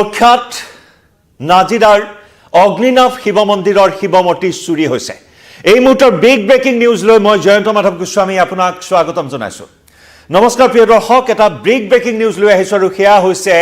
প্ৰখ্যাত নাজিৰাৰ অগ্নিনাভ শিৱ মন্দিৰৰ শিৱমূৰ্তি চুৰি হৈছে। এই মুহূৰ্তৰ বিগ ব্ৰেকিং নিউজ লৈ মই জয়ন্ত মাধৱ গোস্বামী আপোনাক স্বাগতম জনাইছো। নমস্কাৰ প্ৰিয় দৰ্শক, এটা বিগ ব্ৰেকিং নিউজ লৈ আহিছো আৰু সেয়া হৈছে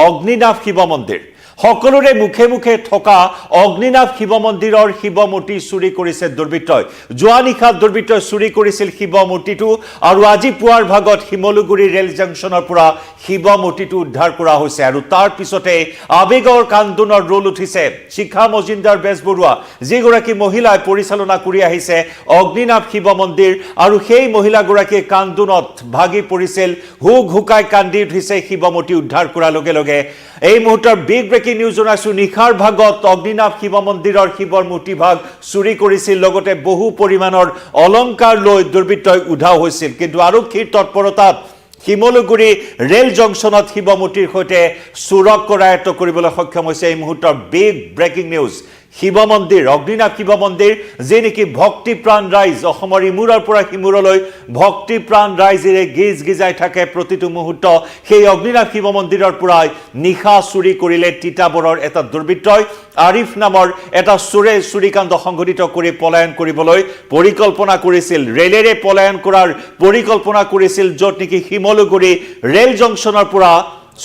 অগ্নিনাভ শিৱ মন্দিৰ। সকলোৰে মুখে মুখে থকা অগ্নিনাভ শিৱ মন্দিৰৰ শিৱমূৰ্তি চুৰি কৰিছে দুৰ্বৃত্তই। যোৱা নিশা দুৰ্বৃত্তই চুৰি কৰিছিল শিৱমূৰ্তিটো আৰু আজি পুৱাৰ ভাগত শিমলুগুৰি ৰেল জংচনৰ পৰা শিৱমূৰ্তিটো উদ্ধাৰ কৰা হৈছে। আৰু তাৰ পিছতে আবেগৰ কান্দোনৰ ৰোল উঠিছে শিখা মজিন্দাৰ বেজবৰুৱা, যিগৰাকী মহিলাই পৰিচালনা কৰি আহিছে অগ্নিনাভ শিৱ মন্দিৰ, আৰু সেই মহিলাগৰাকীয়ে কান্দোনত ভাগি পৰিছিল। হুক হুকাই কান্দি উঠিছে শিৱমূৰ্তি উদ্ধাৰ কৰাৰ লগে লগে। এই মুহূৰ্তৰ বিগ ব্ৰেকিং নিউজ জনাইছো, নিশাৰ ভাগত অগ্নিনাভ শিৱ মন্দিৰৰ শিৱৰ মূৰ্তি ভাগ চুৰি কৰিছিল, লগতে বহু পৰিমাণৰ অলংকাৰ লৈ দুৰ্বৃত্তই উধাও হৈছিল। কিন্তু আৰক্ষীৰ তৎপৰতাত শিমলুগুৰি ৰেল জংচনত শিৱমূৰ্তিৰ সৈতে চুৰক কৰায়ত্ব কৰিবলৈ সক্ষম হৈছে। এই মুহূৰ্তৰ বিগ ব্ৰেকিং নিউজ, শিৱ মন্দিৰ, অগ্নিনাভ শিৱ মন্দিৰ, যি নেকি ভক্তিপ্ৰাণ ৰাইজ, অসমৰ ইমূৰৰ পৰা সিমূৰলৈ ভক্তিপ্ৰাণ ৰাইজেৰে গীজ গিজাই থাকে প্ৰতিটো মুহূৰ্ত, সেই অগ্নিনাভ শিৱ মন্দিৰৰ পৰাই নিশা চুৰি কৰিলে তিতাবৰৰ এটা দুৰ্বৃত্তই। আৰিফ নামৰ এটা চোৰে চুৰিকাণ্ড সংঘটিত কৰি পলায়ন কৰিবলৈ পৰিকল্পনা কৰিছিল, ৰেলেৰে পলায়ন কৰাৰ পৰিকল্পনা কৰিছিল, য'ত নেকি শিমলুগুৰি ৰেল জংচনৰ পৰা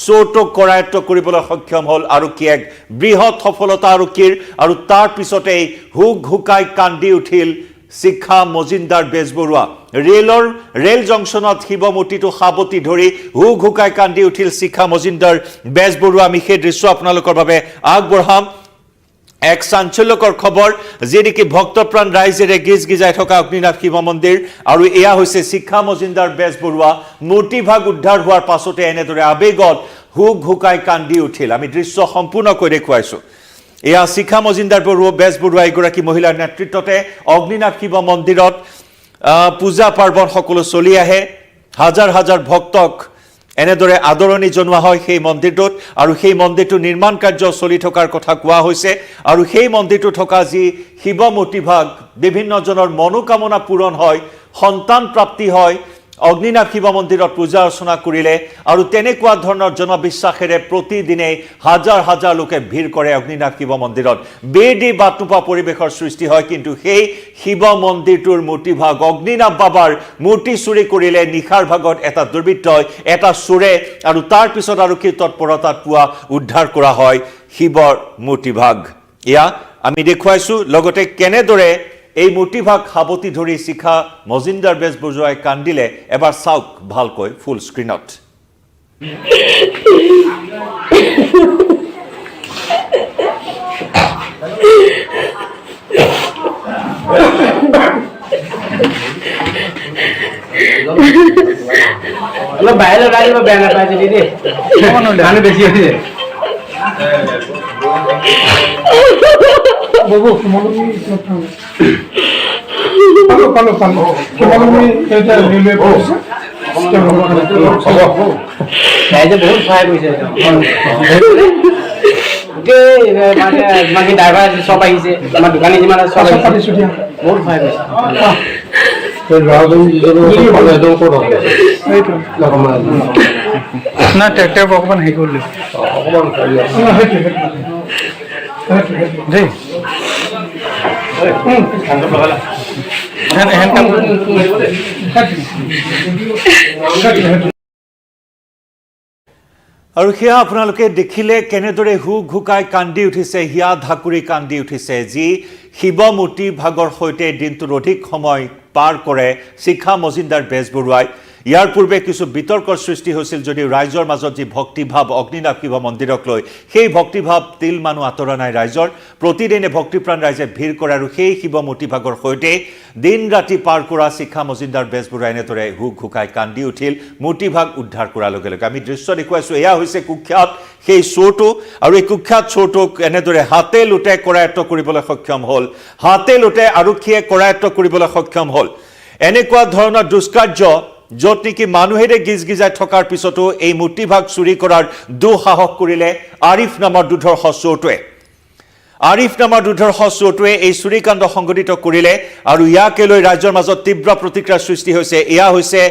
চোৰটোক কৰায়ত্ব কৰিবলৈ সক্ষম হ'ল আৰক্ষী। এক বৃহৎ সফলতা আৰক্ষীৰ, আৰু তাৰ পিছতেই হুক হুকাই কান্দি উঠিল শিখা মজিন্দাৰ বেজবৰুৱা। ৰেল জংচনত শিৱমূৰ্তিটো সাৱটি ধৰি হুক হুকাই কান্দি উঠিল শিখা মজিন্দাৰ বেজবৰুৱা। আমি সেই দৃশ্য আপোনালোকৰ বাবে আগবঢ়াম। এক চাঞ্চল্যকৰ খবৰ, যি নেকি ভক্তপ্ৰাণ ৰাইজেৰে গীজ গিজাই থকা অগ্নিনাভ শিৱ মন্দিৰ, আৰু এয়া হৈছে শিখা মজিন্দাৰ বেজবৰুৱা। মূৰ্তিভাগ উদ্ধাৰ হোৱাৰ পাছতে এনেদৰে আবেগত হুক হুকাই কান্দি উঠিল। আমি দৃশ্য সম্পূৰ্ণকৈ দেখুৱাইছো। এয়া শিখা মজিন্দাৰ বেজবৰুৱা, এগৰাকী মহিলাৰ নেতৃত্বতে অগ্নিনাভ শিৱ মন্দিৰত পূজা পাৰ্বণ সকলো চলি আহে। হাজাৰ হাজাৰ ভক্তক এনেদৰে আদৰণি জনোৱা হয় সেই মন্দিৰটোত, আৰু সেই মন্দিৰটো নিৰ্মাণ কাৰ্য চলি থকাৰ কথা কোৱা হৈছে। আৰু সেই মন্দিৰটো থকা যি শিৱমূৰ্তিভাগ, বিভিন্নজনৰ মনোকামনা পূৰণ হয়, সন্তান প্ৰাপ্তি হয় অগ্নিনাভ শিৱ মন্দিৰত পূজা অৰ্চনা কৰিলে, আৰু তেনেকুৱা ধৰণৰ জনবিশ্বাসেৰে প্ৰতিদিনে হাজাৰ হাজাৰ লোকে ভিৰ কৰে অগ্নিনাভ শিৱ মন্দিৰত। বেদি বাট নোপোৱা পৰিৱেশৰ সৃষ্টি হয়। কিন্তু সেই শিৱ মন্দিৰটোৰ মূৰ্তিভাগ, অগ্নিনাভ বাবাৰ মূৰ্তি চুৰি কৰিলে নিশাৰ ভাগত এটা দুৰ্বৃত্তই, এটা চোৰে, আৰু তাৰ পিছত আৰক্ষীৰ তৎপৰতাত পুৱা উদ্ধাৰ কৰা হয় শিৱৰ মূৰ্তিভাগ। এয়া আমি দেখুৱাইছো, লগতে কেনেদৰে এই মূৰ্তিভাগ সাৱটি ধৰি শিখা মজিন্দাৰ বেজবৰুৱাই কান্দিলে এবাৰ চাওক ভালকৈ ফুল স্ক্ৰীণত। অলপ বাহিৰত আহিব, বেয়া নাপায় যদি দেই, মানুহ বেছি হৈছে। বাবু পালো শিমলুগুৰি এটা ৰেলৱে কৰিছে, ৰাইজে বহুত সহায় কৰিছে। গোটেই মানে ড্ৰাইভাৰ চব আহিছে, আমাৰ দোকানী যিমান আছে চব আহিছে, বহুত সহায় কৰিছে। না ট্ৰেক্টৰ অকণমান হেৰি কৰিলে দেই। আৰু সেয়া আপোনালোকে দেখিলে কেনেদৰে হুক হুকাই কান্দি উঠিছে, হিয়া ধাকুৰি কান্দি উঠিছে, যি শিৱমূৰ্তি ভাগৰ সৈতে দিনটোৰ অধিক সময় পাৰ কৰে শিখা মজিন্দাৰ বেজবৰুৱাই। ইয়াৰ পূৰ্বে কিছু বিতৰ্কৰ সৃষ্টি হৈছিল যদিও ৰাইজৰ মাজত যি ভক্তিভাৱ অগ্নিনাভ শিৱ মন্দিৰক লৈ, সেই ভক্তিভাৱ তিল মানুহ আঁতৰা নাই ৰাইজৰ। প্ৰতিদিনে ভক্তিপ্ৰাণ ৰাইজে ভিৰ কৰে, আৰু সেই শিৱ মূৰ্তিভাগৰ সৈতে দিন ৰাতি পাৰ কৰা শিখা মজিন্দাৰ বেজবৰুৱাই এনেদৰে হুক হুকাই কান্দি উঠিল মূৰ্তিভাগ উদ্ধাৰ কৰাৰ লগে লগে। আমি দৃশ্য দেখুৱাইছো, এয়া হৈছে কুখ্যাত সেই চোৰটো, আৰু এই কুখ্যাত চোৰটোক এনেদৰে হাতে লোটে কৰায়ত্ব কৰিবলৈ সক্ষম হ'ল। হাতে লোটে আৰক্ষীয়ে কৰায়ত্ব কৰিবলৈ সক্ষম হ'ল। এনেকুৱা ধৰণৰ দুষ্কাৰ্য, য'ত নেকি মানুহেৰে গীজ গিজাই থকাৰ পিছতো এই মূৰ্তিভাগ চুৰি কৰাৰ দুঃসাহস কৰিলে আৰিফ নামৰ দুধৰ্ষ চোৰটোৱে। আৰিফ নামৰ দুৰ্ধৰ্ষ চোৰটোৱে এই চুৰিকাণ্ড সংঘটিত কৰিলে আৰু ইয়াকে লৈ ৰাজ্যৰ মাজত তীব্ৰ প্ৰতিক্ৰিয়াৰ সৃষ্টি হৈছে এয়া হৈছে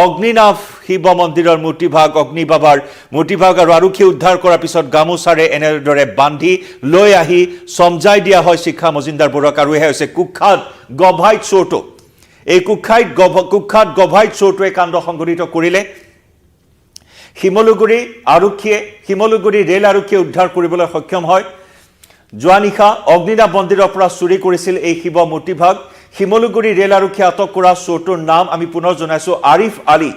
অগ্নিনাভ শিৱ মন্দিৰৰ মূৰ্তিভাগ অগ্নিবাবাৰ মূৰ্তিভাগ আৰু আৰক্ষী উদ্ধাৰ কৰাৰ পিছত গামোচাৰে এনেদৰে বান্ধি লৈ আহি সমজাই দিয়া হয় শিক্ষা মজিন্দাৰ বৰুৱাক আৰু এয়া হৈছে কুখ্যাত গভাইট চোৰটো এই কুখ্যাত গভাইট চোৰটোৱে কাণ্ড সংঘটিত কৰিলে শিমলুগুৰি ৰেল আৰক্ষীয়ে উদ্ধাৰ কৰিবলৈ সক্ষম হয় যোৱা নিশা অগ্নিনাভ মন্দিৰৰ পৰা চুৰি কৰিছিল এই শিৱ মূৰ্তিভাগ শিমলুগুৰি ৰেল আৰক্ষীয়ে আটক কৰা চোৰটোৰ নাম আমি পুনৰ জনাইছো আৰিফ আলী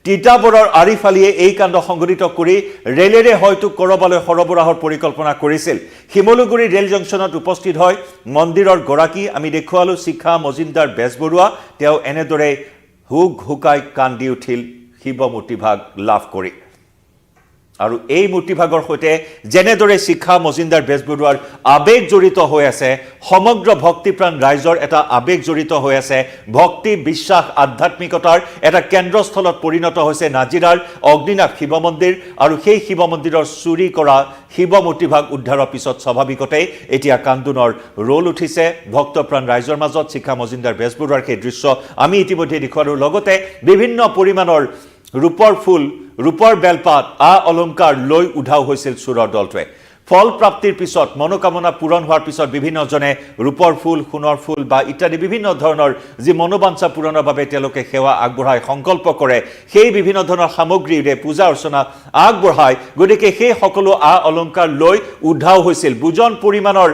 তিতাবৰৰ আৰিফ আলীয়ে এই কাণ্ড সংঘটিত কৰি ৰেলেৰে হয়তো কৰবালৈ সৰবৰাহৰ পৰিকল্পনা কৰিছিল শিমলুগুৰি ৰেল জংচনত উপস্থিত হয় মন্দিৰৰ গৰাকী আমি দেখুৱালো শিখা মজিন্দাৰ বেজবৰুৱা তেওঁ এনেদৰে হুকাই কান্দি উঠিল শিৱ মূৰ্তিভাগ লাভ কৰি আৰু এই মূৰ্তিভাগৰ সৈতে যেনেদৰে শিখা মজিন্দাৰ বেজবৰুৱাৰ আবেগ জড়িত হৈ আছে সমগ্ৰ ভক্তিপ্ৰাণ ৰাইজৰ এটা আবেগ জড়িত হৈ আছে ভক্তি বিশ্বাস আধ্যাত্মিকতাৰ এটা কেন্দ্ৰস্থলত পৰিণত হৈছে নাজিৰাৰ অগ্নিনাভ শিৱ মন্দিৰ আৰু সেই শিৱ মন্দিৰৰ চুৰি কৰা শিৱ মূৰ্তিভাগ উদ্ধাৰৰ পিছত স্বাভাৱিকতেই এতিয়া কান্দোনৰ ৰোল উঠিছে ভক্তপ্ৰাণ ৰাইজৰ মাজত শিখা মজিন্দাৰ বেজবৰুৱাৰ সেই দৃশ্য আমি ইতিমধ্যে দেখুৱালো লগতে বিভিন্ন পৰিমাণৰ ৰূপৰ বেলপাত অলংকাৰ লৈ উধাও হৈছিল চোৰৰ দলটোৱে ফল প্ৰাপ্তিৰ পিছত মনোকামনা পূৰণ হোৱাৰ পিছত বিভিন্নজনে ৰূপৰ ফুল সোণৰ ফুল বা ইত্যাদি বিভিন্ন ধৰণৰ যি মনোবাঞ্ছা পূৰণৰ বাবে তেওঁলোকে সেৱা আগবঢ়াই সংকল্প কৰে সেই বিভিন্ন ধৰণৰ সামগ্ৰীৰে পূজা অৰ্চনা আগবঢ়াই গতিকে সেই সকলো অলংকাৰ লৈ উধাও হৈছিল বুজন পৰিমাণৰ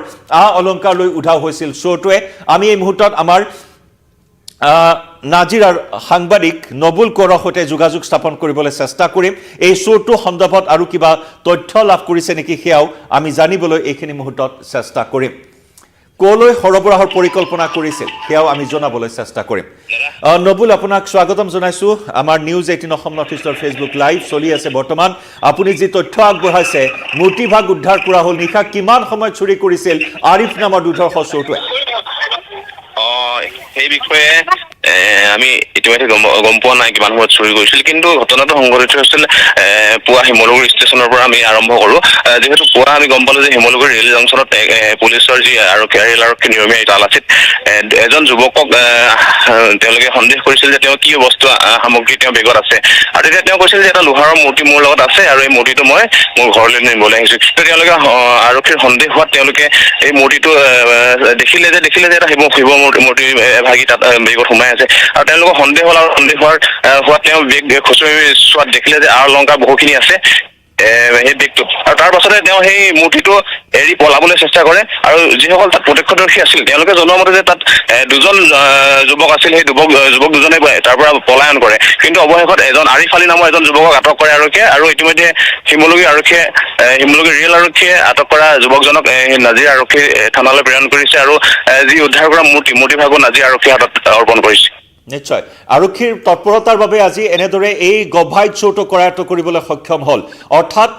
অলংকাৰ লৈ উধাও হৈছিল চোৰটোৱে আমি এই মুহূৰ্তত আমাৰ নাজিৰাৰ সাংবাদিক নবুল কোঁৱৰৰ সৈতে যোগাযোগ স্থাপন কৰিবলৈ চেষ্টা কৰিম এই চোৰটো সন্দৰ্ভত আৰু কিবা তথ্য লাভ কৰিছে নেকি সেয়াও আমি জানিবলৈ এইখিনি মুহূৰ্তত চেষ্টা কৰিম কলৈ সৰবৰাহৰ পৰিকল্পনা কৰিছিল সেয়াও আমি জনাবলৈ চেষ্টা কৰিম নবুল আপোনাক স্বাগতম জনাইছো আমাৰ নিউজ 18 অসম নৰ্থ ইষ্টৰ ফেচবুক লাইভ চলি আছে বৰ্তমান আপুনি যি তথ্য আগবঢ়াইছে মূৰ্তিভাগ উদ্ধাৰ কৰা হ'ল নিশা কিমান সময়ত চুৰি কৰিছিল আৰিফ নামৰ দুৰ্ধৰ্ষ চোৰটোৱে সেই বিষয়ে আমি ইতিমধ্যে গম পোৱা নাই কিমান সময়ত চুৰি কৰিছিল কিন্তু ঘটনাটো সংঘটিত হৈছিল পুৱা শিমলুগুৰি ষ্টেচনৰ পৰা আমি আৰম্ভ কৰোঁ যিহেতু পুৱা আমি গম পালো যে শিমলুগুৰি ৰেল জংচনত পুলিচৰ যি ৰেল আৰক্ষী নিয়মীয়া তালাচীত এজন যুৱকক তেওঁলোকে সন্দেহ কৰিছিল যে তেওঁ কি বস্তু সামগ্ৰী তেওঁ বেগত আছে আৰু তেতিয়া তেওঁ কৈছিল যে এটা লোহাৰৰ মূৰ্তি মোৰ লগত আছে আৰু এই মূৰ্তিটো মই মোৰ ঘৰলৈ নিবলৈ আহিছোঁ তেওঁলোকে আৰক্ষীৰ সন্দেহ হোৱাত তেওঁলোকে এই মূৰ্তিটো দেখিলে যে এটা শিৱ মূৰ্তি ভাগি তাত বেগত সোমাই আছে আৰু তেওঁলোকৰ সন্দেহ হ'ল আৰু সন্দেহ হোৱাত তেওঁ বেগ খুচৰি চোৱাত দেখিলে যে অলংকাৰ বহুখিনি আছে সেই বেগটো আৰু তাৰ পাছতে তেওঁ সেই মূৰ্তিটো এৰি পলাবলৈ চেষ্টা কৰে আৰু যিসকল তাত প্ৰত্যক্ষদৰ্শী আছিল তেওঁলোকে জনোৱা মতে যে তাত দুজন যুৱক আছিল সেই যুৱক দুজনে তাৰ পৰা পলায়ন কৰে কিন্তু অৱশেষত এজন আৰিফ আলী নামৰ এজন যুৱকক আটক কৰে আৰক্ষীয়ে আৰু ইতিমধ্যে শিমলুগুৰি ৰেল আৰক্ষীয়ে আটক কৰা যুৱকজনক নাজিৰা আৰক্ষী থানালৈ প্ৰেৰণ কৰিছে আৰু যি উদ্ধাৰ কৰা মূৰ্তিভাগো নাজিৰা আৰক্ষীৰ হাতত অৰ্পণ কৰিছে নিশ্চয় আৰক্ষীৰ তৎপৰতাৰ বাবে আজি এনেদৰে এই গভাইট চোৰটো কৰায়ত্ব কৰিবলৈ সক্ষম হ'ল অৰ্থাৎ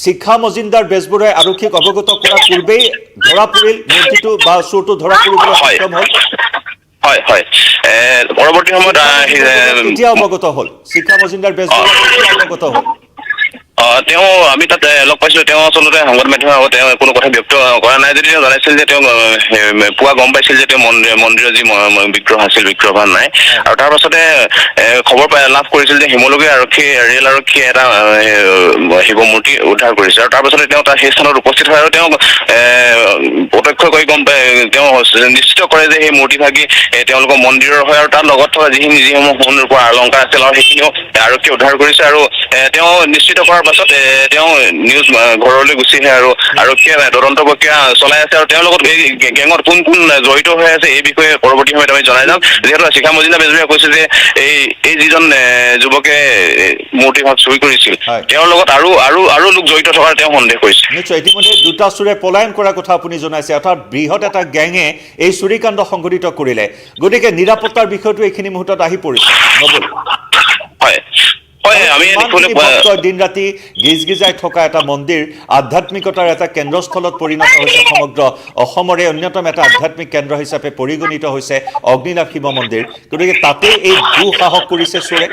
শিখা মজিন্দাৰ বেজবৰুৱাই আৰক্ষীক অৱগত কৰাৰ পূৰ্বেই ধৰা পৰিল মূৰ্তিটো বা চোৰটো ধৰা পৰিবলৈ সক্ষম হ'ল হয় পৰৱৰ্তী সময়ত এতিয়া অৱগত হ'ল শিখা মজিন্দাৰ বেজবৰুৱাই অৱগত হ'ল তেওঁ আমি তাত লগ পাইছিলো তেওঁ আচলতে সংবাদ মাধ্যমৰ আগত তেওঁ কোনো কথা ব্যক্ত কৰা নাই যদি তেওঁ জনাইছিল যে তেওঁ পুৱা গম পাইছিল যে তেওঁ মন্দিৰৰ যি বিগ্ৰহ আছিল বিগ্ৰহভান নাই আৰু তাৰ পাছতে খবৰ লাভ কৰিছিল যে শিমলুগুৰি ৰেল আৰক্ষীয়ে এটা শিৱ মূৰ্তি উদ্ধাৰ কৰিছে আৰু তাৰ পাছতে তেওঁ সেই স্থানত উপস্থিত হয় আৰু তেওঁ প্ৰত্যক্ষকৈ গম পায় তেওঁ নিশ্চিত কৰে যে সেই মূৰ্তিভাগী তেওঁলোকৰ মন্দিৰৰ হয় আৰু তাৰ লগত থকা যিসমূহ সোণ ৰূপৰ অলংকাৰ আছিল আৰু সেইখিনিও আৰক্ষীয়ে উদ্ধাৰ কৰিছে আৰু তেওঁ নিশ্চিত কৰাৰ পাছত তেওঁ নিউজ ঘৰলৈ গুচি আহে আৰু আৰক্ষীয়ে তদন্ত প্ৰক্ৰিয়া চলাই আছে আৰু তেওঁৰ লগত এই গেঙত কোন জড়িত হৈ আছে এই বিষয়ে পৰৱৰ্তী সময়ত আমি জনাই যাম যিহেতু শিখা মজিন্দা বেজবৰুৱাই কৈছে যে এই যিজন যুৱকে মূৰ্তিভাগ চুৰি কৰিছিল তেওঁৰ লগত আৰু লোক জড়িত থকাৰ তেওঁ সন্দেহ কৰিছে নিশ্চয় ইতিমধ্যে দুটা চোৰে পলায়ন কৰাৰ কথা আপুনি জনাইছে অৰ্থাৎ বৃহৎ এটা গেঙে এই চুৰিকাণ্ড সংঘটিত কৰিলে গতিকে নিৰাপত্তাৰ বিষয়টো এইখিনি মুহূৰ্তত আহি পৰিছে নবুল আমি দিন ৰাতি গিজগিজাই থকা এটা মন্দিৰ আধ্যাত্মিকতাৰ এটা কেন্দ্ৰস্থলত পৰিণত হৈছে সমগ্ৰ অসমৰে অন্যতম এটা আধ্যাত্মিক কেন্দ্ৰ হিচাপে পৰিগণিত হৈছে অগ্নিনাভ শিৱ মন্দিৰ গতিকে তাতে এই দুঃসাহস কৰিছে চোৰে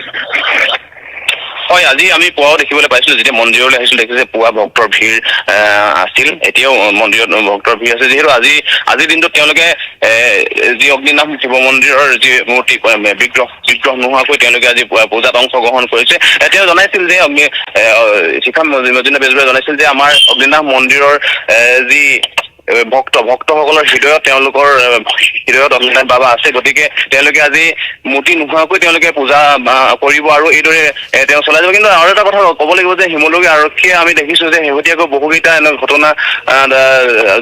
হয় আজি আমি পুৱাও দেখিবলৈ পাইছিলো, যেতিয়া মন্দিৰলৈ আহিছিলো দেখিছে পুৱা ভক্তৰ ভিৰ আছিল, এতিয়াও মন্দিৰত ভক্তৰ ভিৰ আছে। যিহেতু আজিৰ দিনটোত তেওঁলোকে যি অগ্নিনাভ শিৱ মন্দিৰৰ যি মূৰ্তি বিগ্ৰহ নোহোৱাকৈ তেওঁলোকে আজি পূজাত অংশগ্ৰহণ কৰিছে। তেওঁ জনাইছিল যে শিখা মজুমদাৰ বেজবৰুৱাই জনাইছিল যে আমাৰ অগ্নিনাভ মন্দিৰৰ যি ভক্তসকলৰ তেওঁলোকৰ হৃদয়ত অগ্নিনাভ বাবা আছে, গতিকে তেওঁলোকে আজি মূৰ্তি নোহোৱাকৈ তেওঁলোকে পূজা কৰিব আৰু এইদৰে তেওঁ চলাই যাব। কিন্তু আৰু এটা কথা ক'ব লাগিব যে শিমলুগুৰি আৰক্ষীয়ে আমি দেখিছো যে শেহতীয়াকৈ বহুকেইটা এনে ঘটনা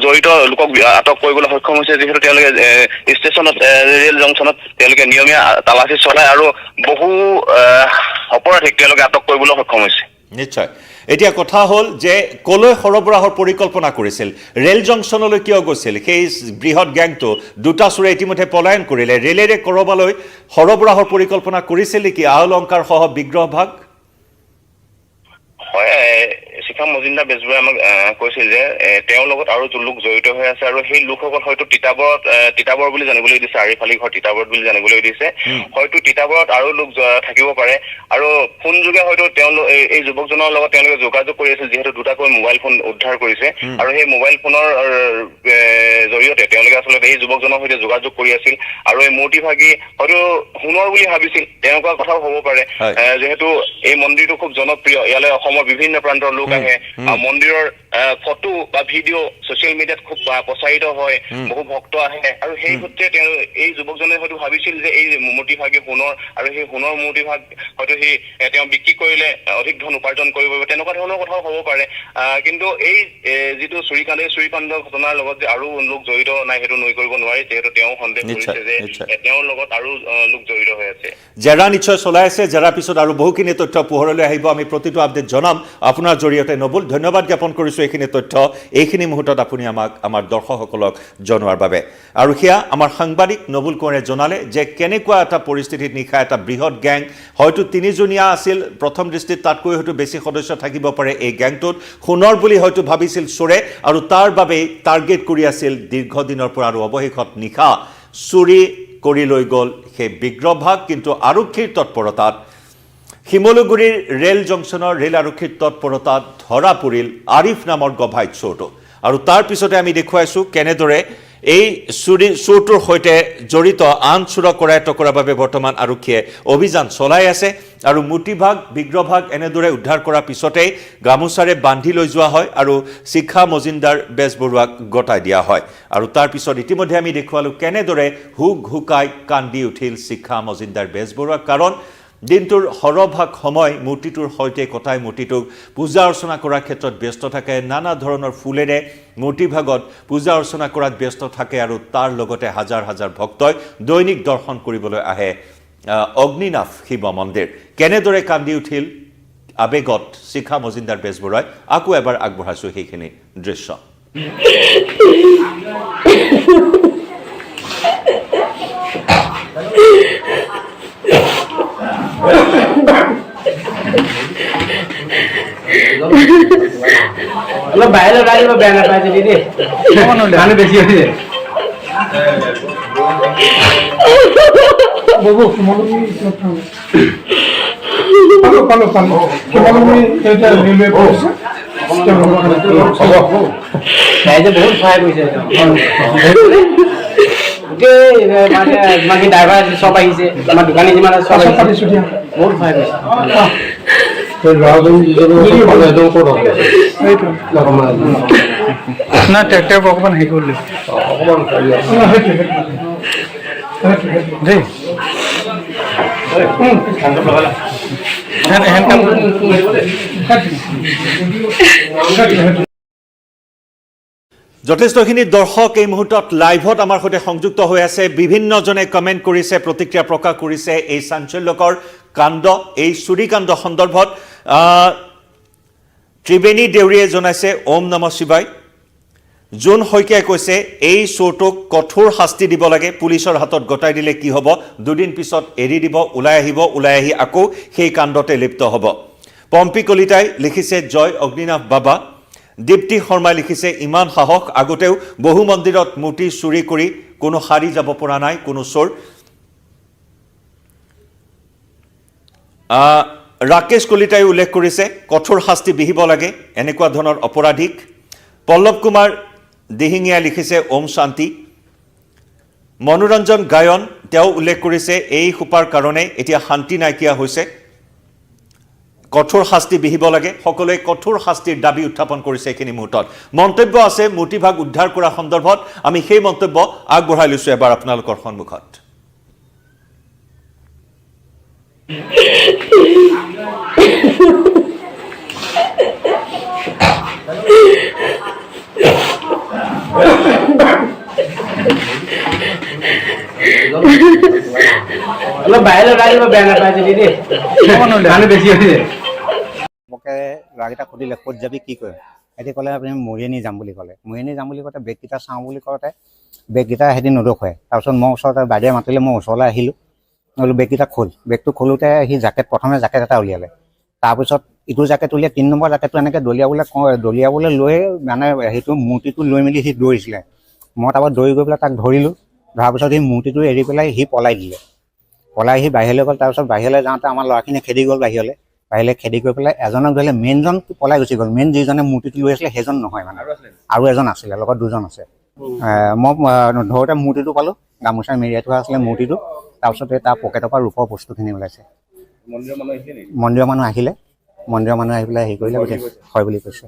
জড়িত লোকক আটক কৰিবলৈ সক্ষম হৈছে, যিহেতু তেওঁলোকে ষ্টেচনত ৰেল জংচনত তেওঁলোকে নিয়মীয়া তালাচী চলাই আৰু বহু অপৰাধীক তেওঁলোকে আটক কৰিবলৈ সক্ষম হৈছে। নিশ্চয়। এতিয়া কথা হ'ল যে কলৈ সৰবৰাহৰ পৰিকল্পনা কৰিছিল, ৰেল জংচনলৈ কিয় গৈছিল? সেই বৃহৎ গেংটো দুটা চোৰে ইতিমধ্যে পলায়ন কৰিলে, ৰেলেৰে কৰবালৈ সৰবৰাহৰ পৰিকল্পনা কৰিছিল নেকি আ অলংকাৰ সহ বিগ্ৰহ ভাগ? হয়, শিখা মজুমদাৰ বেজবৰুৱাই আমাক কৈছিল যে তেওঁৰ লগত আৰু লোক জড়িত হৈ আছে আৰু সেই লোকসকল হয়তো তিতাবৰ বুলি জানিবলৈ দিছে, আৰিফ আলী ঘৰ তিতাবৰত বুলি জানিবলৈ দিছে। হয়তো তিতাবৰত আৰু লোক থাকিব পাৰে আৰু ফোন যোগে হয়তো তেওঁলোক এই যুৱকজনৰ লগত তেওঁলোকে যোগাযোগ কৰি আছিল, যিহেতু দুটাকৈ মোবাইল ফোন উদ্ধাৰ কৰিছে আৰু সেই মোবাইল ফোনৰ জৰিয়তে তেওঁলোকে আচলতে এই যুৱকজনৰ সৈতে যোগাযোগ কৰি আছিল আৰু এই মূৰ্তি ভাগি হয়তো সোণৰ বুলি ভাবিছিল, তেনেকুৱা কথাও হ'ব পাৰে। যিহেতু এই মন্দিৰটো খুব জনপ্ৰিয়, ইয়ালৈ অসমৰ বিভিন্ন প্ৰান্তৰ লোক আহে, মন্দিৰৰ ফটো বা ভিডিঅ' ছচিয়েল মিডিয়াত খুব প্ৰচাৰিত হয়, বহু ভক্ত আহে আৰু সেই সূত্ৰে এই যুৱকজনে হয়তো ভাবিছিল যে এই মূৰ্তি ভাগে সোণৰ আৰু সেই সোণৰ মূৰ্তি ভাগ হয়তো তেওঁ বিক্ৰী কৰিলে অধিক ধন উপাৰ্জন কৰিব পাৰিব, তেনেকুৱা ধৰণৰ কথাও হ'ব পাৰে। কিন্তু এই যিটো চুৰিকাণ্ডৰ ঘটনাৰ লগত যে আৰু লোক জড়িত নাই সেইটো নুই কৰিব নোৱাৰি, যিহেতু তেওঁ সন্দেহ কৰিছে যে তেওঁৰ লগত আৰু লোক জড়িত হৈ আছে। জেৰা নিশ্চয় চলাই আছে, জেৰাৰ পিছত আৰু বহুখিনি তথ্য পোহৰলৈ আহিব, আমি প্ৰতিটো আপডেট জনাম আপোনাৰ জৰিয়তে। নবুল, ধন্যবাদ জ্ঞাপন কৰিছোঁ এইখিনি তথ্য এইখিনি মুহূৰ্তত আপুনি আমাৰ দৰ্শকসকলক জনোৱাৰ বাবে। আৰু সেয়া আমাৰ সাংবাদিক নবুল কোঁৱৰে জনালে যে কেনেকুৱা এটা পৰিস্থিতিত নিশা এটা বৃহৎ গেং, হয়তো তিনিজনীয়া আছিল প্ৰথম দৃষ্টিত, তাতকৈ হয়তো বেছি সদস্য থাকিব পাৰে এই গেংটোত, সোণৰ বুলি হয়তো ভাবিছিল চোৰে আৰু তাৰ বাবেই টাৰ্গেট কৰি আছিল দীৰ্ঘদিনৰ পৰা আৰু অৱশেষত নিশা চুৰি কৰি লৈ গ'ল সেই বিগ্ৰহ ভাগ। কিন্তু আৰক্ষীৰ তৎপৰতাত শিমলুগুৰিৰ ৰেল জংচনৰ ৰেল আৰক্ষীৰ তৎপৰতাত ধৰা পৰিল আৰিফ নামৰ গভাইত চোৰটো আৰু তাৰ পিছতে আমি দেখুৱাইছোঁ কেনেদৰে এই চোৰটোৰ সৈতে জড়িত আন চোৰক কৰায়ত্ব কৰাৰ বাবে বৰ্তমান আৰক্ষীয়ে অভিযান চলাই আছে আৰু মূৰ্তিভাগ বিগ্ৰহভাগ এনেদৰে উদ্ধাৰ কৰাৰ পিছতেই গামোচাৰে বান্ধি লৈ যোৱা হয় আৰু শিখা মজুমদাৰ বেজবৰুৱাক গতাই দিয়া হয়। আৰু তাৰ পিছত ইতিমধ্যে আমি দেখুৱালোঁ কেনেদৰে হুক হুকাই কান্দি উঠিল শিখা মজুমদাৰ বেজবৰুৱা, কাৰণ দিনটোৰ সৰহভাগ সময় মূৰ্তিটোৰ সৈতে কটাই মূৰ্তিটোক পূজা অৰ্চনা কৰাৰ ক্ষেত্ৰত ব্যস্ত থাকে, নানা ধৰণৰ ফুলেৰে মূৰ্তিভাগত পূজা অৰ্চনা কৰাত ব্যস্ত থাকে আৰু তাৰ লগতে হাজাৰ হাজাৰ ভক্তই দৈনিক দৰ্শন কৰিবলৈ আহে অগ্নিনাভ শিৱ মন্দিৰ। কেনেদৰে কান্দি উঠিল আবেগত শিখা মজুমদাৰ বেজবৰুৱাই, আকৌ এবাৰ আগবঢ়াইছোঁ সেইখিনি দৃশ্য। অলপ বাহিৰত আহিব, বেয়া নাপায় যদি দেই, মানুহ বেছি হৈছে। বাবু শিমলুগুৰি পালো শিমলুগুৰি এতিয়া ৰেলৱে কৰিছে, ৰাইজে বহুত সহায় কৰিছে, গোটেই মানে ড্ৰাইভাৰ চব আহিছে, আমাৰ দোকানী যিমান চব আহিছে, বহুত সহায় কৰিছে। না ট্ৰেক্টৰ অকণমান হেৰি কৰি দেই যথেষ্টখিনি দৰ্শক এই মুহূৰ্তত লাইভত আমাৰ সৈতে সংযুক্ত হৈ আছে, বিভিন্নজনে কমেণ্ট কৰিছে, প্ৰতিক্ৰিয়া প্ৰকাশ কৰিছে এই চাঞ্চল্যকৰ কাণ্ড, এই চুৰিকাণ্ড সন্দৰ্ভত। ত্ৰিবেণী দেউৰীয়ে জনাইছে ওম নম শিৱায়। জোন শইকীয়াই কৈছে এই চোৰটোক কঠোৰ শাস্তি দিব লাগে, পুলিচৰ হাতত গতাই দিলে কি হ'ব, দুদিন পিছত এৰি দিব, ওলাই আহিব, ওলাই আহি আকৌ সেই কাণ্ডতে লিপ্ত হ'ব। পম্পী কলিতাই লিখিছে জয় অগ্নিনাভ বাবা। দীপ্তি শৰ্মাই লিখিছে ইমান সাহস, আগতেও বহু মন্দিৰত মূৰ্তি চুৰি কৰি কোনো সাৰি যাব পৰা নাই কোনো চোৰ। ৰাকেশ কলিতাই উল্লেখ কৰিছে কঠোৰ শাস্তি বিহিব লাগে এনেকুৱা ধৰণৰ অপৰাধীক। পল্লৱ কুমাৰ দিহিঙীয়াই লিখিছে ওম শান্তি। মনোৰঞ্জন গায়ন তেওঁ উল্লেখ কৰিছে এই সোপাৰ কাৰণে এতিয়া শান্তি নাইকিয়া হৈছে, কঠোৰ শাস্তি বিহিব লাগে। সকলোৱে কঠোৰ শাস্তিৰ দাবী উত্থাপন কৰিছে এইখিনি মুহূৰ্তত। মন্তব্য আছে মূৰ্তিভাগ উদ্ধাৰ কৰা সন্দৰ্ভত, আমি সেই মন্তব্য আগবঢ়াই লৈছোঁ এবাৰ আপোনালোকৰ সন্মুখত। অলপ বাহিৰত আহিব, বেয়া নাপায় যদি দেই, মানুহ বেছি হৈছে। মোকে ল'ৰাকেইটা সুধিলে ক'ত যাবি কি কৰিম, সিহঁতি ক'লে আপুনি মৰিয়নি যাম বুলি ক'লে। মৰিয়নি যাম বুলি কওঁতে বেগকেইটা চাওঁ বুলি কওঁতে বেগকেইটা সিহঁতি নদখুৱাই। তাৰপিছত মই ওচৰতে বাইদেৱে মাতিলে, মই ওচৰলৈ আহিলোঁ, বোলো বেগকেইটা খোল। বেগটো খোলোতে সি প্ৰথমে জেকেট এটা উলিয়ালে, তাৰপিছত ইটো জেকেট উলিয়াই 3 নম্বৰ জেকেটটো এনেকৈ দলিয়াবলৈ লৈ মানে সেইটো মূৰ্তিটো লৈ মেলি সি দৌৰিছিলে। মই তাৰপৰা দৌৰি গৈ পেলাই তাক ধৰিলোঁ, ধৰাৰ পিছত সেই মূৰ্তিটো এৰি পেলাই সি পলাই দিলে। পলাই সি বাহিৰলৈ গ'ল। তাৰপিছত বাহিৰলৈ যাওঁতে আমাৰ ল'ৰাখিনিয়ে খেদি গ'ল বাহিৰলৈ খেদি গৈ পেলাই এজনক ধৰিলে, মেইনজন পলাই গুচি গ'ল। মেইন যিজনে মূৰ্তিটো লৈ আছিলে সেইজন নহয় মানে, আৰু এজন আছিলে, লগত 2জন আছে। মই ধৰোঁতে মূৰ্তিটো পালোঁ, গামোচা মেৰিয়াই থোৱা আছিলে মূৰ্তিটো। তাৰপিছতে তাৰ পকেটৰ পৰা ৰূপৰ বস্তুখিনি ওলাইছে। মন্দিৰৰ মানুহ আহিলে, মন্দিৰৰ মানুহ আহি পেলাই হেৰি কৰিলে, হয় বুলি কৈছে।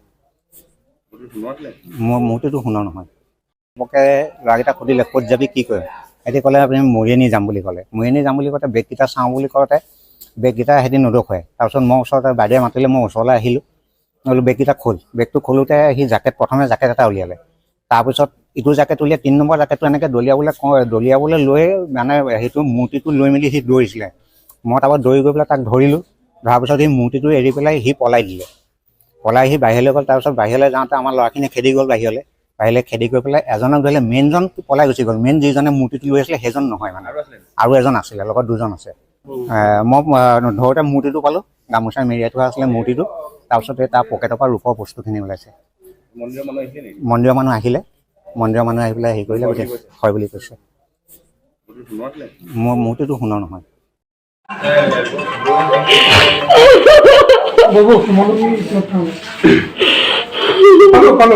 মোৰ মূৰ্তিটো সোণৰ নহয়। মোকে ল'ৰাকেইটা সুধিলে ক'ত যাবি কি কৰিম, সিহঁতি ক'লে আপুনি মৰিয়নি যাম বুলি ক'লে। মৰিয়নি যাম বুলি কওঁতে বেগকেইটা চাওঁ বুলি কওঁতে বেগকেইটা সিহঁতি নদখুৱাই। তাৰপিছত মই ওচৰতে বাইদেৱে মাতিলে, মই ওচৰলৈ আহিলোঁ, বোলো বেগকেইটা খোল। বেগটো খোলোতে সি প্ৰথমে জেকেট এটা উলিয়ালে, তাৰপিছত ইটো জেকেট উলিয়াই 3 নম্বৰ জেকেটটো এনেকৈ দলিয়াবলৈ লৈ মানে সেইটো মূৰ্তিটো লৈ মেলি সি দৌৰিছিলে। মই তাৰপৰা দৌৰি গৈ পেলাই তাক ধৰিলোঁ, ধৰাৰ পিছত সেই মূৰ্তিটো এৰি পেলাই সি পলাই দিলে। পলাই সি বাহিৰলৈ গ'ল। তাৰপিছত বাহিৰলৈ যাওঁতে আমাৰ ল'ৰাখিনিয়ে খেদি গ'ল বাহিৰলৈ খেদি গৈ পেলাই এজনক ধৰিলে, মেইনজন পলাই গুচি গ'ল। মেইন যিজনে মূৰ্তিটো লৈ আছিলে সেইজন নহয় মানে, আৰু এজন আছিলে, লগত 2জন আছে। মই ধৰোঁতে মূৰ্তিটো পালোঁ, গামোচা মেৰিয়াই থোৱা আছিলে মূৰ্তিটো। তাৰপিছতে তাৰ পকেটৰ পৰা ৰূপৰ বস্তুখিনি ওলাইছে। মন্দিৰৰ মানুহ আহিলে, মন্দিৰৰ মানুহ আহি পেলাই হেৰি কৰিলে, হয় বুলি কৈছে। মোৰ মূৰ্তিটো সোণৰ নহয়। বাবু শিমলুগুৰি পালো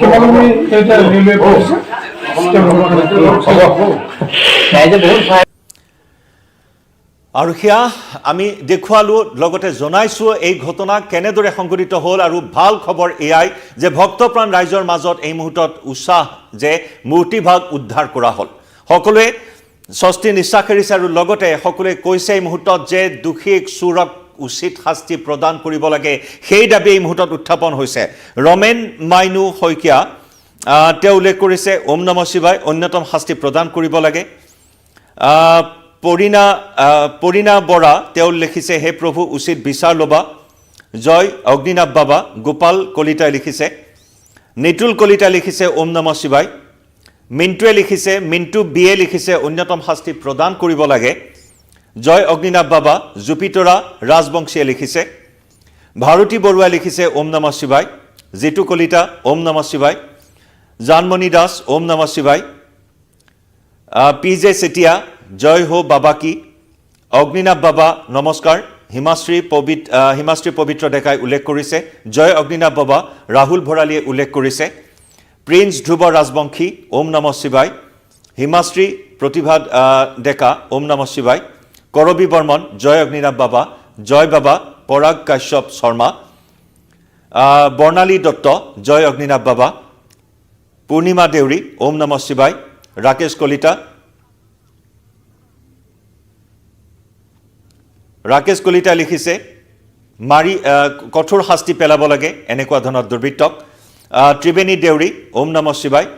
শিমলুগুৰি এতিয়া ৰেলৱে কৰিছে। আৰু সেয়া আমি দেখুৱালোঁ, লগতে জনাইছোঁ এই ঘটনা কেনেদৰে সংঘটিত হ'ল। আৰু ভাল খবৰ এয়াই যে ভক্তপ্ৰাণ ৰাইজৰ মাজত এই মুহূৰ্তত উৎসাহ যে মূৰ্তিভাগ উদ্ধাৰ কৰা হ'ল। সকলোৱে স্বস্তি নিশ্বাস এৰিছে আৰু লগতে সকলোৱে কৈছে এই মুহূৰ্তত যে দোষীক চোৰক উচিত শাস্তি প্ৰদান কৰিব লাগে, সেই দাবী এই মুহূৰ্তত উত্থাপন হৈছে। ৰমেন মাইনু শইকীয়া তেওঁ উল্লেখ কৰিছে ওম নমঃ শিৱায় অন্যতম শাস্তি প্ৰদান কৰিব লাগে। পৰিণা বৰা তেওঁ লিখিছে হে প্ৰভু উচিত বিচাৰ ল'বা। জয় অগ্নিনাভ বাবা। গোপাল কলিতাই লিখিছে, নিতুল কলিতাই লিখিছে ওম নমঃ শিৱায়। মিণ্টুৱে লিখিছে, মিণ্টু বিয়ে লিখিছে অন্যতম শাস্তি প্ৰদান কৰিব লাগে। জয় অগ্নিনাভ বাবা। জুপিতৰা ৰাজবংশীয়ে লিখিছে। ভাৰতী বৰুৱাই লিখিছে ওম নমঃ শিৱায়। জিতু কলিতা ওম নমঃ শিৱায়। জানমণি দাস ওম নমঃ শিৱায়। PJ চেতিয়া জয় হো বাবা কি। অগ্নিনাভ বাবা নমস্কাৰ। হিমাশ্ৰী পবিত্ৰ ডেকাই উল্লেখ কৰিছে জয় অগ্নিনাভ বাবা। ৰাহুল ভৰালীয়ে উল্লেখ কৰিছে। প্ৰিন্স ধ্ৰুৱ ৰাজবংশী ওম নমঃ শিৱায়। হিমাশ্ৰী প্ৰতিভা ডেকা ওম নমঃ শিৱায়। কৰবী বৰ্মন জয় অগ্নিনাভ বাবা। জয় বাবা। পৰাগ কাশ্যপ শৰ্মা। বৰ্ণালী দত্ত জয় অগ্নিনাভ বাবা। পূৰ্ণিমা দেউৰী ওম নমঃ শিৱায়। ৰাকেশ কলিতা লিখিছে মাৰি কঠোৰ শাস্তি পেলাব লাগে এনেকুৱা ধৰণৰ দুৰ্বৃত্তক। ত্ৰিবেণী দেউৰী ওম নমঃ শিৱায়।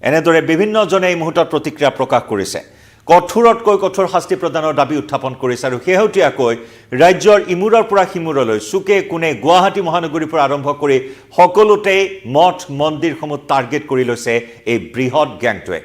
এনেদৰে বিভিন্নজনে এই মুহূৰ্তত প্ৰতিক্ৰিয়া প্ৰকাশ কৰিছে, কঠোৰতকৈ কঠোৰ শাস্তি প্ৰদানৰ দাবী উত্থাপন কৰিছে। আৰু শেহতীয়াকৈ ৰাজ্যৰ ইমূৰৰ পৰা সিমূৰলৈ চুকে কোণে গুৱাহাটী মহানগৰীৰ পৰা আৰম্ভ কৰি সকলোতেই মঠ মন্দিৰসমূহ টাৰ্গেট কৰি লৈছে এই বৃহৎ গেংটোৱে।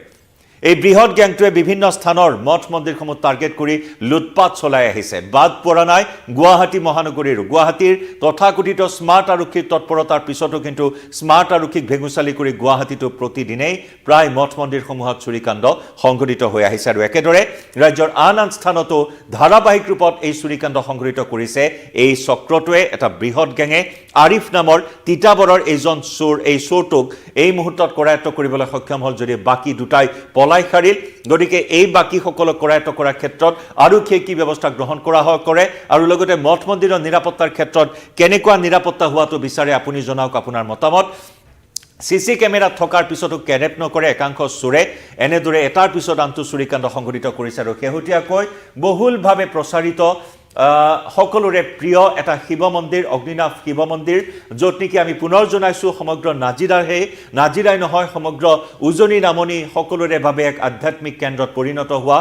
এই বৃহৎ গ্যাংটোৱে বিভিন্ন স্থানৰ মঠ মন্দিৰসমূহ টাৰ্গেট কৰি লুটপাট চলাই আহিছে। বাদ পৰা নাই গুৱাহাটী মহানগৰীৰো। গুৱাহাটীৰ তথাকথিত স্মাৰ্ট আৰক্ষীৰ তৎপৰতাৰ পিছতো কিন্তু স্মাৰ্ট আৰক্ষীক ভেঙুচালি কৰি গুৱাহাটীতো প্ৰতিদিনেই প্ৰায় মঠ মন্দিৰসমূহত চুৰিকাণ্ড সংঘটিত হৈ আহিছে। আৰু একেদৰে ৰাজ্যৰ আন আন স্থানতো ধাৰাবাহিক ৰূপত এই চুৰিকাণ্ড সংঘটিত কৰিছে এই চক্ৰটোৱে। এটা বৃহৎ গেঙে আৰিফ নামৰ তিতাবৰৰ এইজন চোৰ, এই চোৰটোক এই মুহূৰ্তত কৰায়ত্ব কৰিবলৈ সক্ষম হ'ল, যদি বাকী দুটাই পলাই সাৰিল। গতিকে এই বাকীসকলক কৰায়ত্ব কৰাৰ ক্ষেত্ৰত আৰক্ষীয়ে কি ব্যৱস্থা গ্ৰহণ কৰে আৰু লগতে মঠ মন্দিৰৰ নিৰাপত্তাৰ ক্ষেত্ৰত কেনেকুৱা নিৰাপত্তা হোৱাটো বিচাৰে আপুনি জনাওক আপোনাৰ মতামত। চিচি কেমেৰাত থকাৰ পিছতো কেৰেপ নকৰে একাংশ চোৰে, এনেদৰে এটাৰ পিছত আনটো চুৰিকাণ্ড সংঘটিত কৰিছে। আৰু শেহতীয়াকৈ বহুলভাৱে প্ৰচাৰিত সকলোৰে প্ৰিয় এটা শিৱ মন্দিৰ, অগ্নিনাভ শিৱ মন্দিৰ, য'ত নেকি আমি পুনৰ জনাইছোঁ সমগ্ৰ নাজিৰাই নহয় সমগ্ৰ উজনি নামনি সকলোৰে বাবে এক আধ্যাত্মিক কেন্দ্ৰত পৰিণত হোৱা,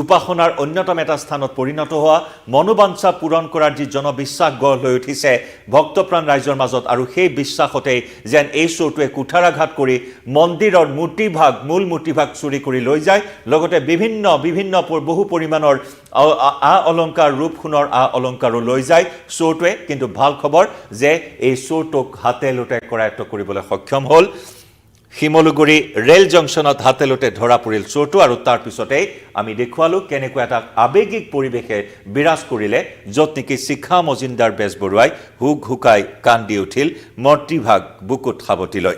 উপাসনাৰ অন্যতম এটা স্থানত পৰিণত হোৱা, মনোবাঞ্ছা পূৰণ কৰাৰ যি জনবিশ্বাস গঢ় লৈ উঠিছে ভক্তপ্ৰাণ ৰাইজৰ মাজত। আৰু সেই বিশ্বাসতেই যেন এই চোৰটোৱে কুঠাৰাঘাত কৰি মন্দিৰৰ মূল মূৰ্তিভাগ চুৰি কৰি লৈ যায়, লগতে বিভিন্ন বহু পৰিমাণৰ অলংকাৰ, ৰূপ সোণৰ অলংকাৰো লৈ যায় চোৰটোৱে। কিন্তু ভাল খবৰ যে এই চোৰটোক হাতে লোটে কৰায়ত্ব কৰিবলৈ সক্ষম হ'ল। শিমলুগুৰি ৰেল জংচনত হাতে লোটে ধৰা পৰিল চোৰটো, আৰু তাৰ পিছতেই আমি দেখুৱালোঁ কেনেকুৱা এটা আৱেগিক পৰিৱেশে বিৰাজ কৰিলে, য'ত নেকি শিখা মজিন্দাৰ বেজবৰুৱাই হুকাই কান্দি উঠিল মূৰ্তিভাগ বুকুত সাৱটি লৈ।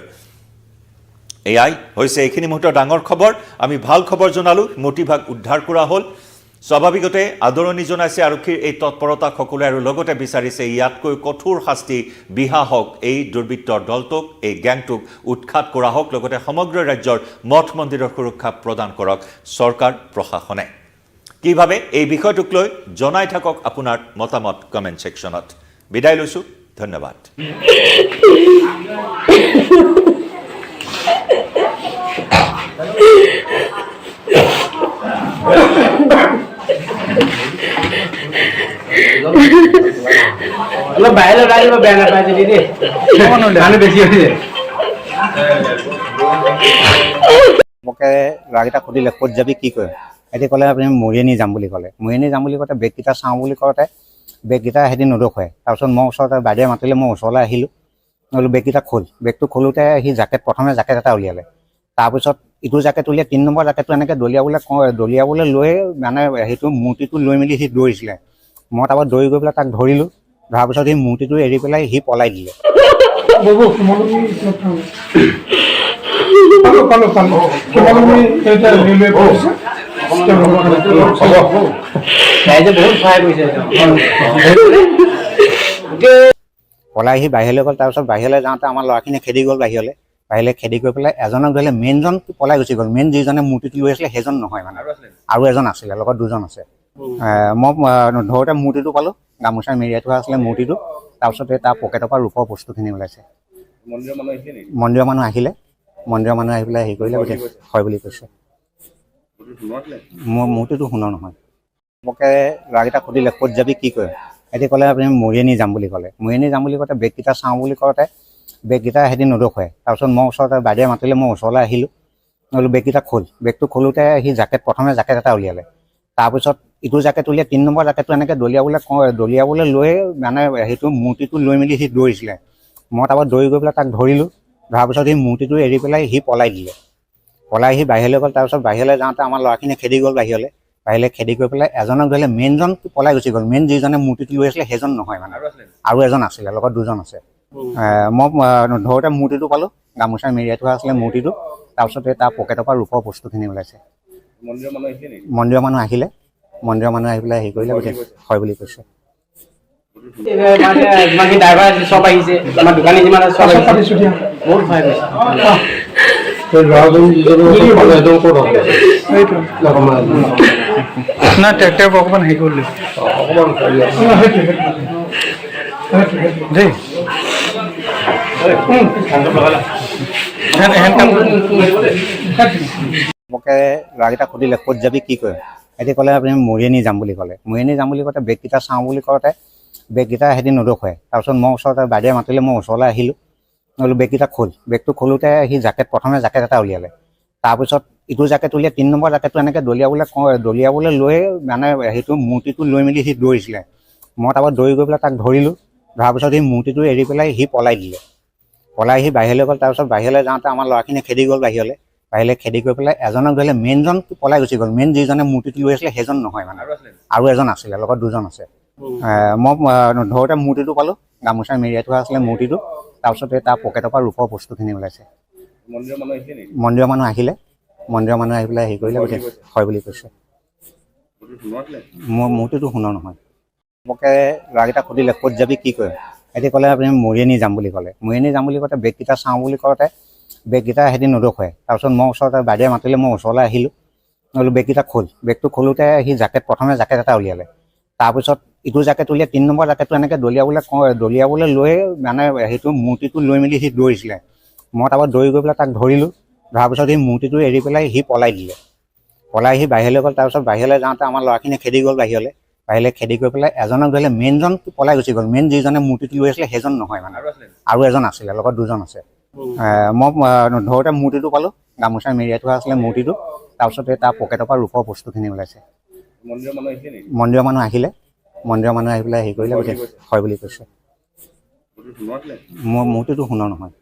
এয়াই হৈছে এইখিনি মুহূৰ্তৰ ডাঙৰ খবৰ। আমি ভাল খবৰ জনালোঁ, মূৰ্তিভাগ উদ্ধাৰ কৰা হ'ল। স্বাভাৱিকতে আদৰণি জনাইছে আৰক্ষীৰ এই তৎপৰতাক সকলোৱে, আৰু লগতে বিচাৰিছে ইয়াতকৈ কঠোৰ শাস্তি বিহা হওক এই দুৰ্বৃত্তৰ দলটোক, এই গেংটোক উৎখাত কৰা হওক, লগতে সমগ্ৰ ৰাজ্যৰ মঠ মন্দিৰৰ সুৰক্ষা প্ৰদান কৰক চৰকাৰ প্ৰশাসনে। কিভাৱে এই বিষয়টোক লৈ জনাই থাকক আপোনাৰ মতামত কমেণ্ট ছেকশ্যনত। বিদায় লৈছোঁ, ধন্যবাদ। অলপ বাহিৰত আহিব, বেয়া নাপায় যদি দেই, মানুহ বেছি হৈছে। মোকে ল'ৰাকেইটা সুধিলে ক'ত যাবি কি কৰিম, সিহঁতি ক'লে আপুনি মৰিয়নি যাম বুলি ক'লে। মৰিয়নি যাম বুলি কওঁতে বেগকেইটা চাওঁ বুলি কওঁতে বেগকেইটা সিহঁতি নৰখুৱাই। তাৰপিছত মই ওচৰতে বাইদেৱে মাতিলে, মই ওচৰলৈ আহিলোঁ, বোলো বেগকেইটা খোল। বেগটো খোলোতে সি প্ৰথমে জেকেট এটা উলিয়ালে, তাৰপিছত ইটো জেকেট উলিয়াই 3 নম্বৰ জেকেটটো এনেকৈ দলিয়াবলৈ লৈ মানে সেইটো মূৰ্তিটো লৈ মেলি সি দৌৰিছিলে। মই তাৰপৰা দৌৰি গৈ পেলাই তাক ধৰিলোঁ, ধৰাৰ পিছত সি মূৰ্তিটো এৰি পেলাই সি পলাই দিলে। পলাই সি বাহিৰলৈ গ'ল। তাৰপিছত বাহিৰলৈ যাওঁতে আমাৰ ল'ৰাখিনিয়ে খেদি গ'ল বাহিৰলৈ খেদি গৈ পেলাই এজনক ধৰিলে, মেইনজন পলাই গুচি গ'ল। মেইন যিজনে মূৰ্তিটো লৈ আছিলে সেইজন নহয়, মানে আৰু এজন আছিলে, লগত 2জন আছে। মই ধৰোঁতে মূৰ্তিটো পালোঁ, গামোচা মেৰিয়াই থোৱা আছিলে মূৰ্তিটো। তাৰপিছতে তাৰ পকেটৰ পৰা ৰূপৰ বস্তুখিনি ওলাইছে। মন্দিৰৰ মানুহ আহিলে, আহি পেলাই হেৰি কৰিলে, গোটেই হয় বুলি কৈছে। মোৰ মূৰ্তিটো সোণৰ নহয়। মোকে ল'ৰাকেইটা সুধিলে ক'ত যাবি কি কৰিম, সিহঁতি ক'লে আপুনি মৰিয়নি যাম বুলি ক'লে। মৰিয়নি যাম বুলি কওঁতে বেগকেইটা চাওঁ বুলি কওঁতে বেগকেইটা সিহঁতি নৰখুৱাই। তাৰপিছত মই ওচৰতে বাইদেৱে মাতিলে, মই ওচৰলৈ আহিলোঁ, বোলো বেগকেইটা খোল। বেগটো খোলোতে সি প্ৰথমে জেকেট এটা উলিয়ালে, তাৰপিছত ইটো জেকেট উলিয়াই 3 নম্বৰ জেকেটটো এনেকৈ দলিয়াবলৈ লৈ মানে সেইটো মূৰ্তিটো লৈ মেলি সি দৌৰিছিলে। মই তাৰপৰা দৌৰি গৈ পেলাই তাক ধৰিলোঁ, ধৰাৰ পিছত সি মূৰ্তিটো এৰি পেলাই সি পলাই দিলে। পলাই সি বাহিৰলৈ গ'ল। তাৰপিছত বাহিৰলৈ যাওঁতে আমাৰ ল'ৰাখিনিয়ে খেদি গ'ল বাহিৰলৈ খেদি গৈ পেলাই এজনক ধৰিলে, মেইনজন পলাই গুচি গ'ল। মেইন যিজনে মূৰ্তিটো লৈ আছিলে সেইজন নহয়, মানে আৰু এজন আছিলে, লগত 2জন আছে। মই ধৰোঁতে মূৰ্তিটো পালোঁ, গামোচা মেৰিয়াই থোৱা আছিলে মূৰ্তিটো। তাৰপিছতে তাৰ পকেটৰ পৰা ৰূপৰ বস্তুখিনি ওলাইছে। মন্দিৰৰ মানুহ আহিলে, আহি পেলাই হেৰি কৰিলে, গোটেই হয় বুলি কৈছে। মানে ড্ৰাইভাৰ চব আহিছে, আমাৰ দোকানী যিমান আছে চব আহিছে, বহুত ভয় পাইছে। না ট্ৰেক্টৰ অকণমান হেৰি কৰিলে দেই। মোকে ল'ৰাকেইটা সুধিলে ক'ত যাবি কি কৰিম, সিহঁতি ক'লে আপুনি মৰিয়নি যাম বুলি ক'লে। মৰিয়নি যাম বুলি কওঁতে বেগকেইটা চাওঁ বুলি কওঁতে বেগকেইটা সিহঁতি নৰখুৱাই। তাৰপিছত মই ওচৰতে বাইদেৱে মাতিলে, মই ওচৰলৈ আহিলোঁ, বোলো বেগকেইটা খোল। বেগটো খোলোতে সি প্ৰথমে জেকেট এটা উলিয়ালে, তাৰপিছত ইটো জাকেট উলিয়াই 3 নম্বৰ জাকেটটো এনেকৈ দলিয়াবলৈ লৈ মানে সেইটো মূৰ্তিটো লৈ মেলি সি দৌৰিছিলে। মই তাৰপৰা দৌৰি গৈ পেলাই তাক ধৰিলোঁ। ধৰাৰ পিছত সেই মূৰ্তিটো এৰি পেলাই সি পলাই দিলে। পলাই সি বাহিৰলৈ গ'ল। তাৰপিছত বাহিৰলৈ যাওঁতে আমাৰ ল'ৰাখিনিয়ে খেদি গ'ল বাহিৰলৈ খেদি গৈ পেলাই এজনক ধৰিলে, মেইনজন পলাই গুচি গ'ল। মেইন যিজনে মূৰ্তিটো লৈ আছিলে সেইজন নহয় মানে, আৰু এজন আছিলে, লগত দুজন আছে। মই ধৰোঁতে মূৰ্তিটো পালোঁ, গামোচা মেৰিয়াই থোৱা আছিলে মূৰ্তিটো। তাৰপিছতে তাৰ পকেটৰ পৰা ৰূপৰ বস্তুখিনি ওলাইছে। মন্দিৰৰ মানুহ আহিলে, মন্দিৰৰ মানুহ আহি পেলাই হেৰি কৰিলে, হয় বুলি কৈছে। মোৰ মূৰ্তিটো সোণৰ নহয়। মোকে ল'ৰাকেইটাক সুধিলে ক'ত যাবি কি কৰিম, সিহঁতি ক'লে আপুনি মৰিয়নি যাম বুলি ক'লে। মৰিয়নি যাম বুলি কওঁতে বেগকেইটা চাওঁ বুলি কওঁতে বেগকেইটা সিহঁতি নদখুৱাই। তাৰপিছত মই ওচৰতে বাইদেৱে মাতিলে, মই ওচৰলৈ আহিলোঁ। বোলো বেগকেইটা খোল। বেগটো খোলোতে সি প্ৰথমে জাকেট এটা উলিয়ালে। তাৰপিছত ইটো জাকেট উলিয়াই 3 নম্বৰ জাকেটটো এনেকৈ দলিয়াবলৈ লৈ মানে সেইটো মূৰ্তিটো লৈ মেলি সি দৌৰিছিলে। মই তাৰপৰা দৌৰি গৈ পেলাই তাক ধৰিলোঁ। ধৰাৰ পিছত সেই মূৰ্তিটো এৰি পেলাই সি পলাই দিলে। পলাই সি বাহিৰলৈ গ'ল। তাৰপিছত বাহিৰলৈ যাওঁতে আমাৰ ল'ৰাখিনিয়ে খেদি গ'ল বাহিৰলৈ খেদি গৈ পেলাই এজনক ধৰিলে, মেইনজন পলাই গুচি গ'ল। মেইন যিজনে মূৰ্তিটো লৈ আছিলে সেইজন নহয় মানে, আৰু এজন আছিলে, লগত দুজন আছে। মই ধৰোঁতে মূৰ্তিটো পালোঁ, গামোচা মেৰিয়াই থোৱা আছিলে মূৰ্তিটো। তাৰপিছতে তাৰ পকেটৰ পৰা ৰূপৰ বস্তুখিনি ওলাইছে। মন্দিৰৰ মানুহ আহিলে, মন্দিৰৰ মানুহ আহি পেলাই হেৰি কৰিলে, হয় বুলি কৈছে। মোৰ মূৰ্তিটো সোণৰ নহয়।